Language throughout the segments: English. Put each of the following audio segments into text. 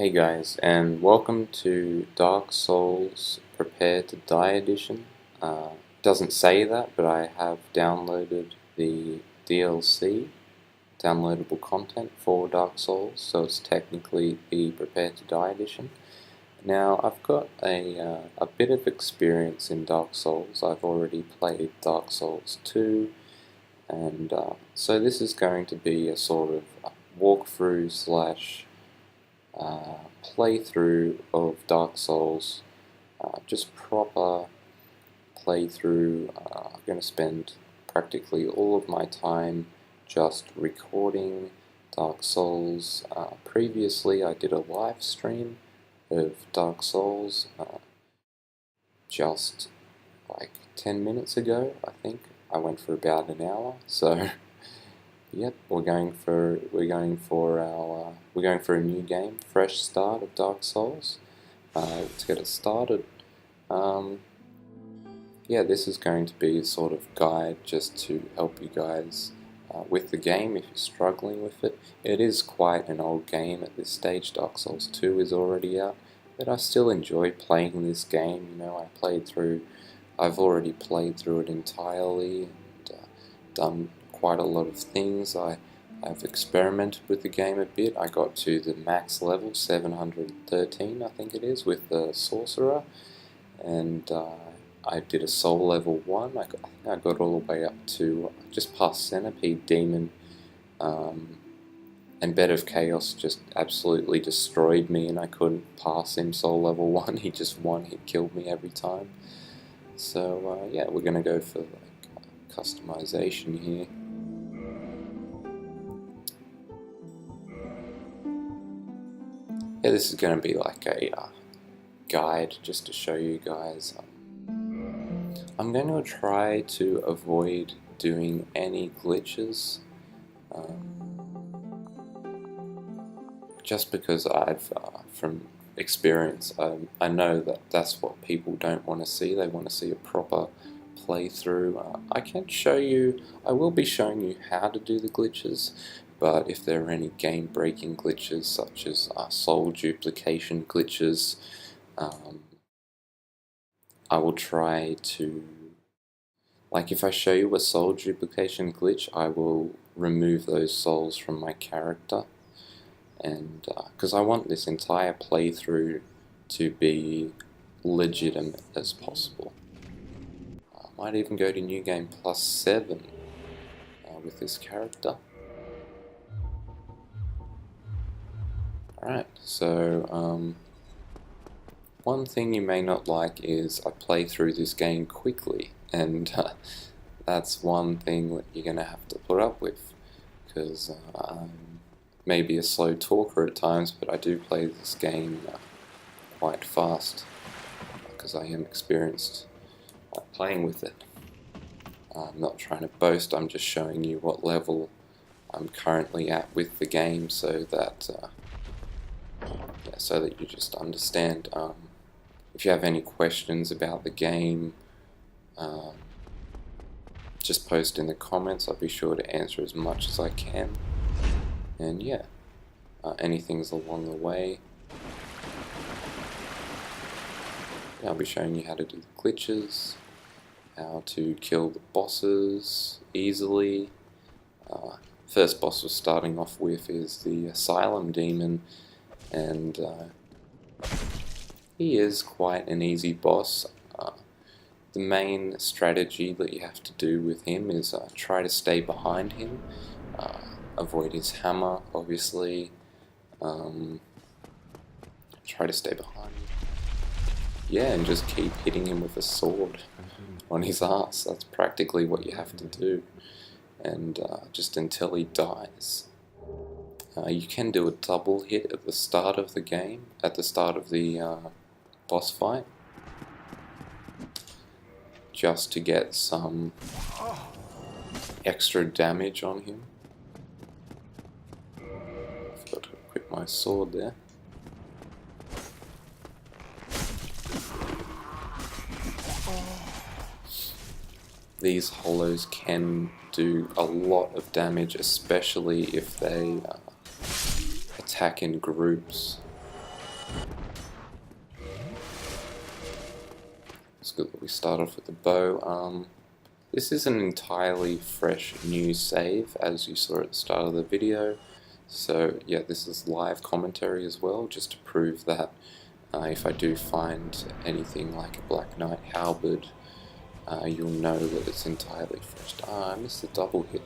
Hey guys, and welcome to Dark Souls Prepare to Die Edition. Doesn't say that, but I have downloaded the DLC, downloadable content for Dark Souls, so it's technically the Prepare to Die Edition. Now, I've got a bit of experience in Dark Souls. I've already played Dark Souls 2, and so this is going to be a sort of walkthrough slash playthrough of Dark Souls, just proper playthrough. I'm going to spend practically all of my time just recording Dark Souls. Previously I did a live stream of Dark Souls just like 10 minutes ago, I think. I went for about an hour, so yep, we're going for a new game, fresh start of Dark Souls. Let's get it started. Yeah, this is going to be a sort of guide just to help you guys with the game if you're struggling with it. It is quite an old game at this stage. Dark Souls 2 is already out, but I still enjoy playing this game. You know, I've already played through it entirely and done quite a lot of things. I've experimented with the game a bit. I got to the max level, 713 I think it is, with the Sorcerer, and I did a soul level 1. I think I got all the way up to just past Centipede Demon, and Bed of Chaos just absolutely destroyed me and I couldn't pass him soul level 1. He just one-hit killed me every time. So yeah, we're going to go for like customization here. Yeah, this is going to be like a guide just to show you guys. I'm going to try to avoid doing any glitches, just because from experience, I know that that's what people don't want to see. They want to see a proper playthrough. I will be showing you how to do the glitches, but if there are any game-breaking glitches such as soul duplication glitches, I will try to, like if I show you a soul duplication glitch, I will remove those souls from my character, and because I want this entire playthrough to be legitimate as possible. I might even go to New Game Plus 7 with this character. Alright, so one thing you may not like is I play through this game quickly, and that's one thing that you're going to have to put up with, because I'm maybe a slow talker at times, but I do play this game quite fast, because I am experienced playing with it. I'm not trying to boast, I'm just showing you what level I'm currently at with the game, so that you just understand. If you have any questions about the game, just post in the comments. I'll be sure to answer as much as I can. And yeah, anything's along the way. Yeah, I'll be showing you how to do the glitches, how to kill the bosses easily. First boss we're starting off with is the Asylum Demon, and he is quite an easy boss. The main strategy that you have to do with him is try to stay behind him, avoid his hammer, obviously. Try to stay behind him. Yeah, and just keep hitting him with a sword on his ass. That's practically what you have to do, and just until he dies. You can do a double hit at the start of the game, at the start of the boss fight, just to get some extra damage on him. I forgot to equip my sword there. These hollows can do a lot of damage, especially if they attack in groups. It's good that we start off with the bow. This is an entirely fresh new save, as you saw at the start of the video. So yeah, this is live commentary as well, just to prove that if I do find anything like a Black Knight halberd, you'll know that it's entirely fresh. I missed the double hit.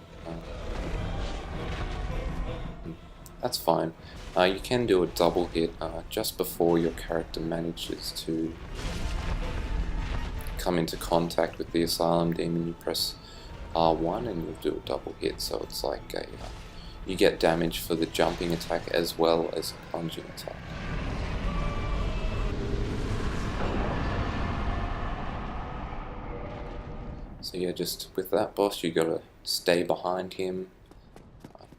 That's fine. You can do a double hit just before your character manages to come into contact with the Asylum Demon. You press R1 and you'll do a double hit, so it's like a you get damage for the jumping attack as well as the plunging attack. So yeah, just with that boss you gotta stay behind him,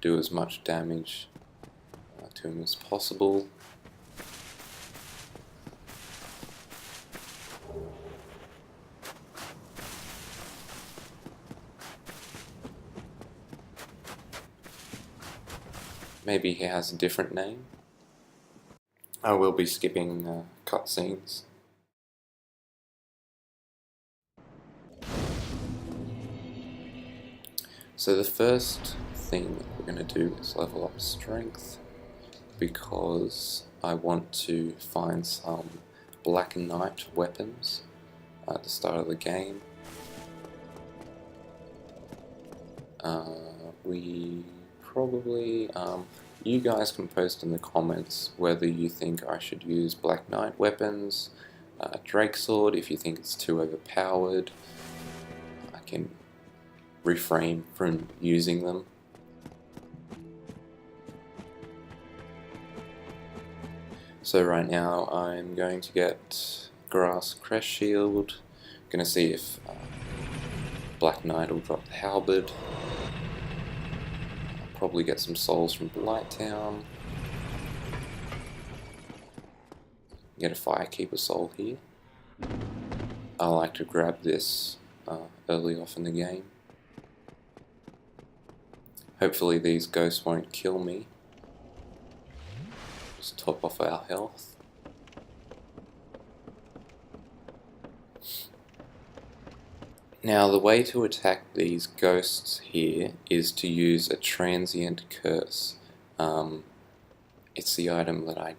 do as much damage to him as possible. Maybe he has a different name. I will be skipping cutscenes. So the first thing that we're going to do is level up strength, because I want to find some Black Knight weapons at the start of the game. We probably, you guys can post in the comments whether you think I should use Black Knight weapons, Drake Sword if you think it's too overpowered. I can refrain from using them. So right now I'm going to get Grass Crest Shield. I'm going to see if Black Knight will drop the halberd. I'll probably get some souls from Blighttown. Get a Firekeeper soul here. I like to grab this early off in the game. Hopefully these ghosts won't kill me. Just top off our health. Now the way to attack these ghosts here is to use a transient curse. It's the item that I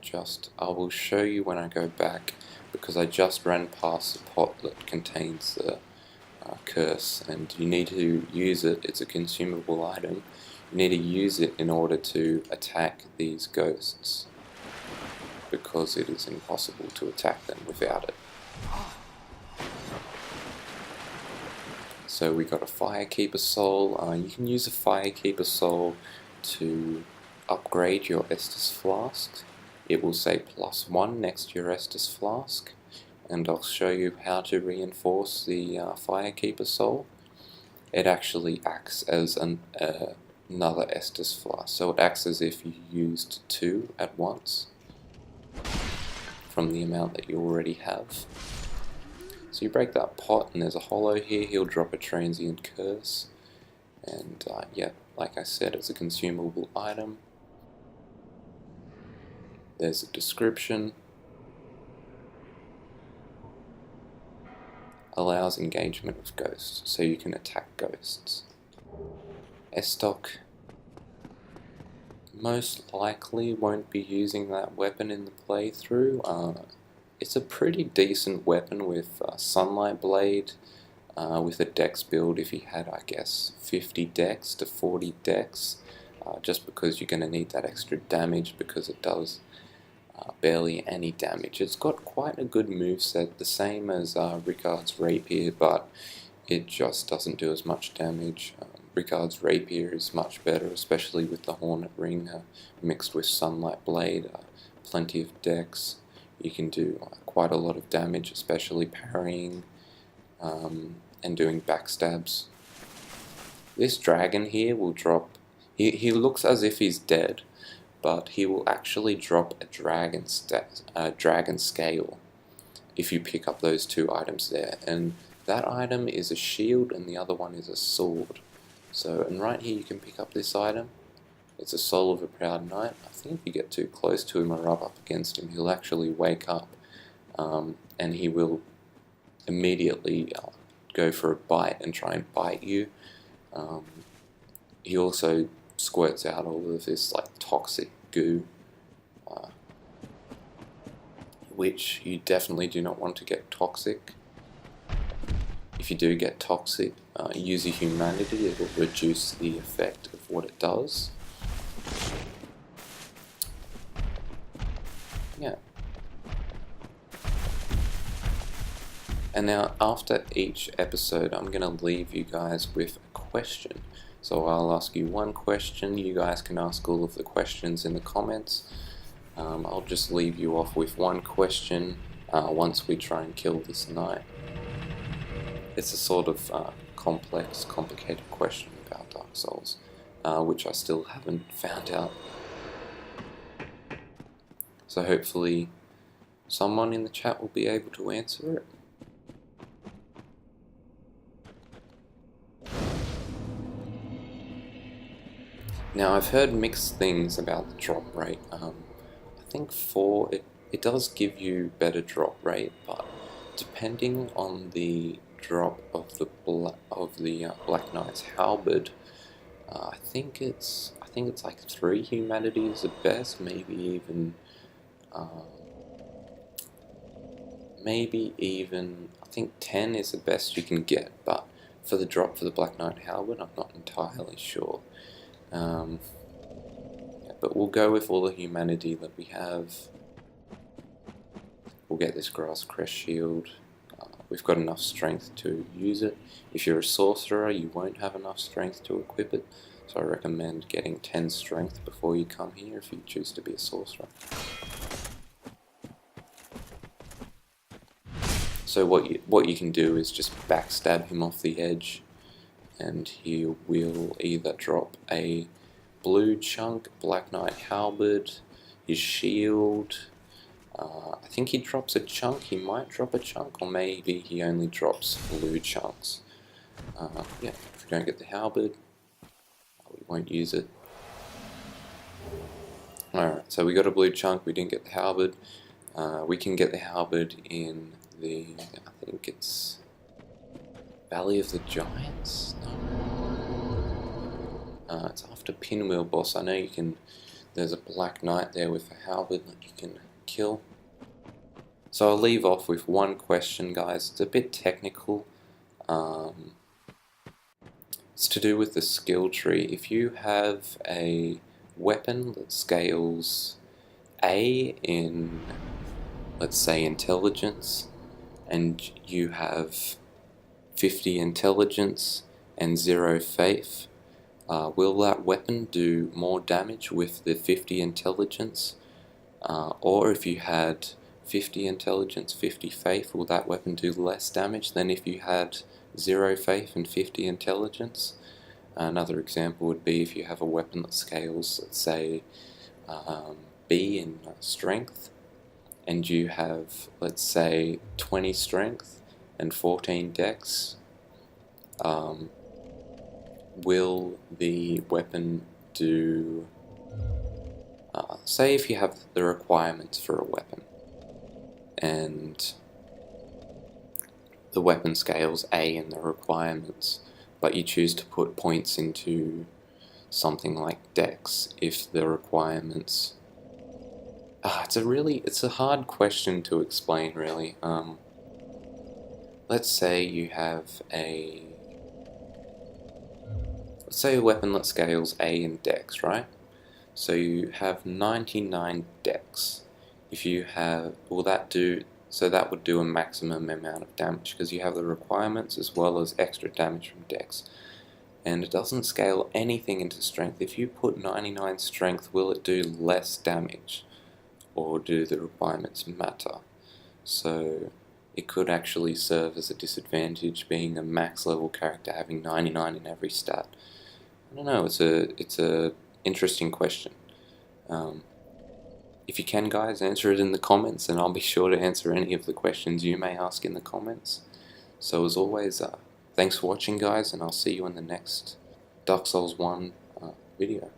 will show you when I go back, because I just ran past the pot that contains the curse, and you need to use it. It's a consumable item. You need to use it in order to attack these ghosts, because it is impossible to attack them without it. So we got a Firekeeper soul. You can use a Firekeeper soul to upgrade your Estus Flask. It will say +1 next to your Estus Flask, and I'll show you how to reinforce the Firekeeper soul. It actually acts as another Estus Flask, so it acts as if you used 2 at once from the amount that you already have. So you break that pot and there's a hollow here. He'll drop a transient curse, and yeah, like I said, it's a consumable item. There's a description. Allows engagement with ghosts, so you can attack ghosts. Estoc most likely won't be using that weapon in the playthrough. It's a pretty decent weapon with Sunlight Blade, with a dex build if he had, I guess, 50 dex to 40 dex, just because you're going to need that extra damage, because it does barely any damage. It's got quite a good moveset, the same as Ricard's Rapier, but it just doesn't do as much damage. Ricard's Rapier is much better, especially with the Hornet Ring mixed with Sunlight Blade. Plenty of dex. You can do quite a lot of damage, especially parrying and doing backstabs. This dragon here will drop... He looks as if he's dead, but he will actually drop a dragon scale if you pick up those 2 items there. And that item is a shield and the other one is a sword. So, and right here you can pick up this item. It's a soul of a proud knight. I think if you get too close to him or rub up against him, he'll actually wake up, and he will immediately go for a bite and try and bite you. He also squirts out all of this like toxic goo, which you definitely do not want to get toxic. If you do get toxic, use your humanity. It will reduce the effect of what it does. Yeah. And now after each episode, I'm going to leave you guys with a question. So I'll ask you one question. You guys can ask all of the questions in the comments. I'll just leave you off with one question once we try and kill this knight. It's a sort of complex, complicated question about Dark Souls, which I still haven't found out. So hopefully someone in the chat will be able to answer it. Now I've heard mixed things about the drop rate. I think 4, it does give you better drop rate, but depending on the drop of the Black Knight's halberd, I think it's like 3 humanities at best, maybe even I think 10 is the best you can get. But for the drop for the Black Knight halberd, I'm not entirely sure. But we'll go with all the humanity that we have. We'll get this Grass Crest shield. We've got enough strength to use it. If you're a sorcerer, you won't have enough strength to equip it, so I recommend getting 10 strength before you come here if you choose to be a sorcerer. So what you can do is just backstab him off the edge, and he will either drop a blue chunk, Black Knight halberd, his shield. I think he drops a chunk. He might drop a chunk, or maybe he only drops blue chunks. Yeah, if we don't get the halberd, we won't use it. Alright, so we got a blue chunk, we didn't get the halberd. We can get the halberd in the, I think it's Valley of the Giants? No. It's after Pinwheel Boss. I know you can, there's a Black Knight there with a halberd that you can kill. So I'll leave off with one question, guys. It's a bit technical. It's to do with the skill tree. If you have a weapon that scales A in, let's say, intelligence, and you have 50 intelligence and 0 faith, will that weapon do more damage with the 50 intelligence? Or if you had 50 intelligence, 50 faith, will that weapon do less damage than if you had 0 faith and 50 intelligence? Another example would be if you have a weapon that scales, let's say, B in strength, and you have, let's say, 20 strength and 14 dex, will the weapon do, say if you have the requirements for a weapon, and the weapon scales A in the requirements, but you choose to put points into something like dex if the requirements... it's a hard question to explain, really. Let's say you have a weapon that scales A in dex, right? So you have 99 dex. If you have, will that do, so that would do a maximum amount of damage, because you have the requirements as well as extra damage from dex. And it doesn't scale anything into strength. If you put 99 strength, will it do less damage? Or do the requirements matter? So it could actually serve as a disadvantage, being a max level character having 99 in every stat. I don't know, it's a interesting question. If you can, guys, answer it in the comments, and I'll be sure to answer any of the questions you may ask in the comments. So as always, thanks for watching, guys, and I'll see you in the next Dark Souls 1 video.